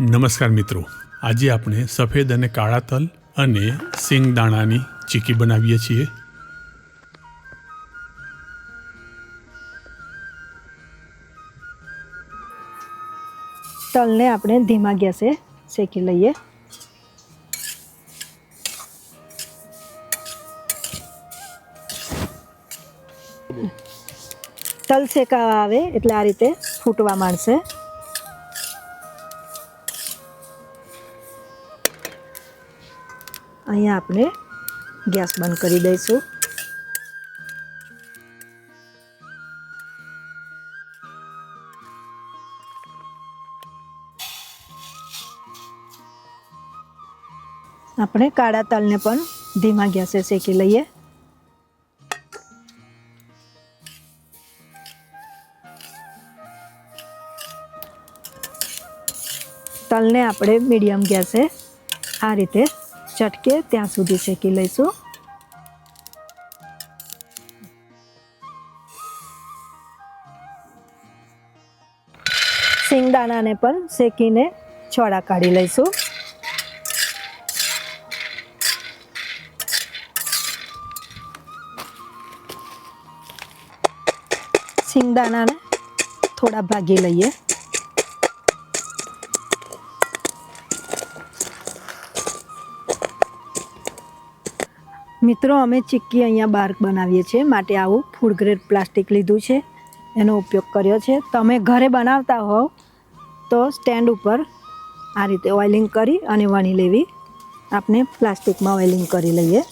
નમસ્કાર મિત્રો, આજે આપણે સફેદ અને કાળા તલ અને સિંગદાણાની ચીકી બનાવીએ છીએ. તલને આપણે ધીમા ગેસે શેકી લઈએ. તલ શેકાવા આવે એટલે આ રીતે ફૂટવા માંડશે. અહીંયા આપણે ગેસ બંધ કરી દઈશું. આપણે કાળા તલને પણ ધીમા ગેસે શેકી લઈએ. તલને આપણે મીડિયમ ગેસે આ રીતે ચટકે ત્યાં સુધી શેકી લઈશું. સિંગદાણાને પણ શેકીને છોડા કાઢી લઈશું. સિંગદાણાને થોડા ભાગી લઈએ. મિત્રો, અમે ચીક્કી અહીંયા બાર બનાવીએ છીએ, માટે આવું ફૂડ ગ્રેડ પ્લાસ્ટિક લીધું છે, એનો ઉપયોગ કર્યો છે. તમે ઘરે બનાવતા હોવ તો સ્ટેન્ડ ઉપર આ રીતે ઓઇલિંગ કરી અને વણી લેવી. આપણે પ્લાસ્ટિકમાં ઓઇલિંગ કરી લઈએ.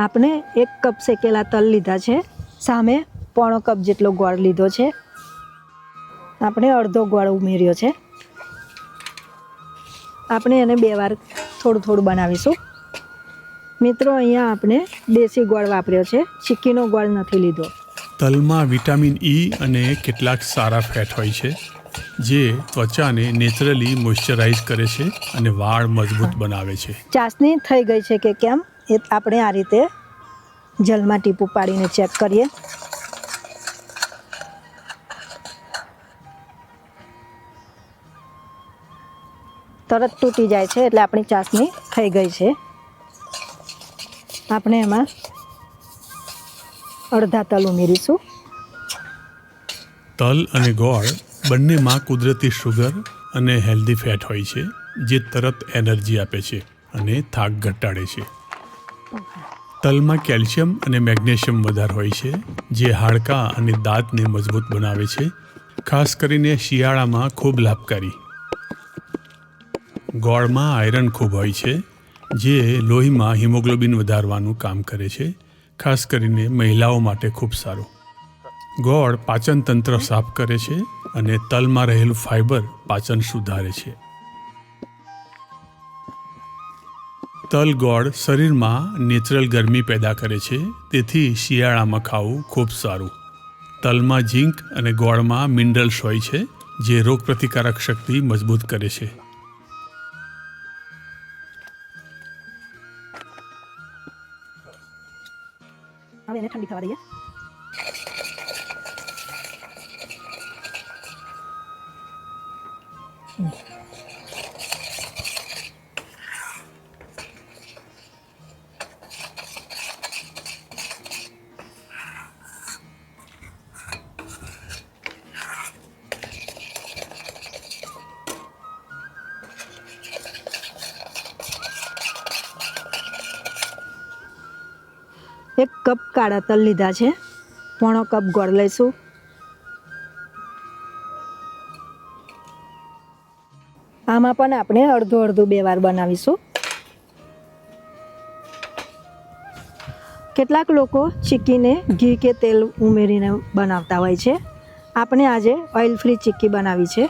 આપણે 1 કપ શેકેલા તલ લીધા છે, સામે 1/4 કપ જેટલો ગોળ લીધો છે. આપણે અડધો ગોળ ઉમેર્યો છે. આપણે એને 2 વાર થોડું થોડું બનાવીશું. મિત્રો, અહીંયા આપણે દેશી ગોળ વાપર્યો છે, ચીક્કીનો ગોળ નથી લીધો. તલમાં વિટામિન ઈ અને કેટલાક સારા ફેટ હોય છે, જે ત્વચાને નેચરલી મોઇશ્ચરાઇઝ કરે છે અને વાળ મજબૂત બનાવે છે. ચાસણી થઈ ગઈ છે કે કેમ એ આપણે આ રીતે જલમાં ટીપું પાડીને ચેક કરીએ. તરત તૂટી જાય છે એટલે આપણી ચાસણી થઈ ગઈ છે. આપણે એમાં અડધા તલ ઉમેરીશું. તલ અને ગોળ બંનેમાં કુદરતી શુગર અને હેલ્ધી ફેટ હોય છે, જે તરત એનર્જી આપે છે અને થાક ઘટાડે છે. તલમાં કેલ્શિયમ અને મેગ્નેશિયમ વધારે હોય છે, જે હાડકાં અને દાંતને મજબૂત બનાવે છે, ખાસ કરીને શિયાળામાં ખૂબ લાભકારી. ગોળમાં આયરન ખૂબ હોય છે, જે લોહીમાં હિમોગ્લોબિન વધારવાનું કામ કરે છે, ખાસ કરીને મહિલાઓ માટે ખૂબ સારું. ગોળ પાચન તંત્ર સાફ કરે છે અને તલમાં રહેલું ફાઇબર પાચન સુધારે છે. તલ ગોળ શરીરમાં નેચરલ ગરમી પેદા કરે છે, તેથી શિયાળામાં ખાવું ખૂબ સારું. તલમાં ઝીંક અને ગોળમાં મિનરલ્સ હોય છે, જે રોગપ્રતિકારક શક્તિ મજબૂત કરે છે. હવે એને ઠંડી થવા દઈએ. એક કપ કાળા તલ લીધા છે, 1/4 કપ ગોળ લઈશું. આમાં પણ આપણે અડધું 2 વાર બનાવીશું. કેટલાક લોકો ચીક્કીને ઘી કે તેલ ઉમેરીને બનાવતા હોય છે. આપણે આજે ઓઇલ ફ્રી ચીક્કી બનાવી છે.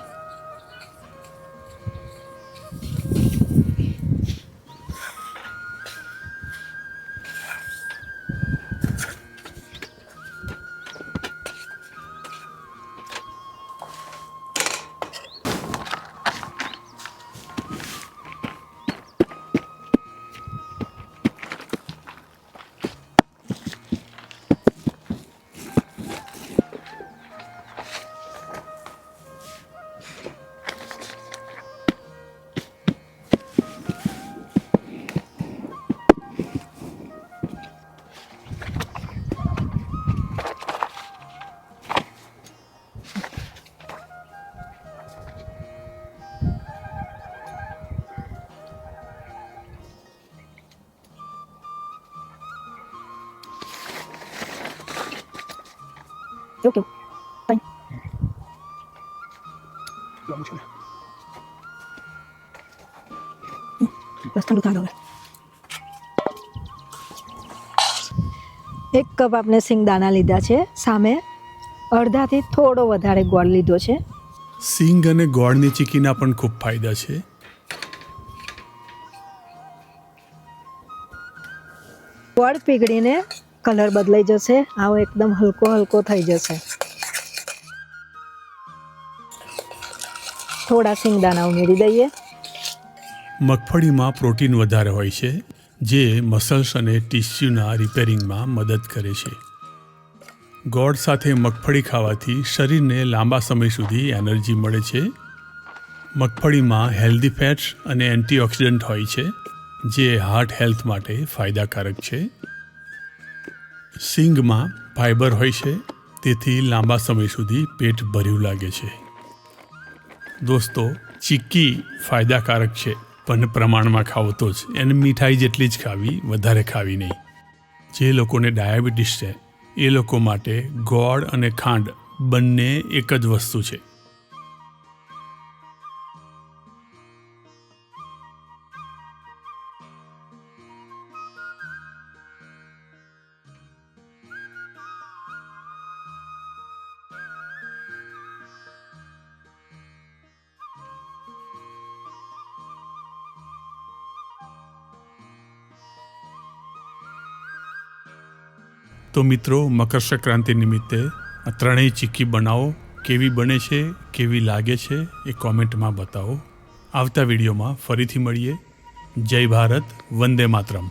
એવું કેવું તઈ બસ ઠંડુ થવા દો હવે. 1 કપ આપણે સિંગદાણા લીધા છે, સામે અડધાથી થોડો વધારે ગોળ લીધો છે. સિંગ અને ગોળની ચીકીના પણ ખૂબ ફાયદા છે. ગોળ પીગળીને કલર બદલાઈ જશે, આવો એકદમ હલકો હલકો થઈ જશે. થોડા સિંગદાણા ઉમેરી દઈએ. મગફળીમાં પ્રોટીન વધારે હોય છે, જે મસલ્સ અને ટિશ્યુના રિપેરિંગમાં મદદ કરે છે. ગોળ સાથે મગફળી ખાવાથી શરીરને લાંબા સમય સુધી એનર્જી મળે છે. મગફળીમાં હેલ્ધી ફેટ્સ અને એન્ટીઓક્સિડન્ટ હોય છે, જે હાર્ટ હેલ્થ માટે ફાયદાકારક છે. સિંગમાં ફાઇબર હોય છે, તેથી લાંબા સમય સુધી પેટ ભર્યું લાગે છે. દોસ્તો, ચીક્કી ફાયદાકારક છે, પણ પ્રમાણમાં ખાવો તો જ. એને મીઠાઈ જેટલી જ ખાવી, વધારે ખાવી નહીં. જે લોકોને ડાયાબિટીસ છે એ લોકો માટે ગોળ અને ખાંડ બંને એક જ વસ્તુ છે. તો મિત્રો, મકર સંક્રાંતિ નિમિત્તે આ ત્રણેય ચીક્કી બનાવો. કેવી બને છે, કેવી લાગે છે એ કોમેન્ટમાં બતાવો. આવતા વિડીયોમાં ફરીથી મળીએ. જય ભારત, વંદે માતરમ.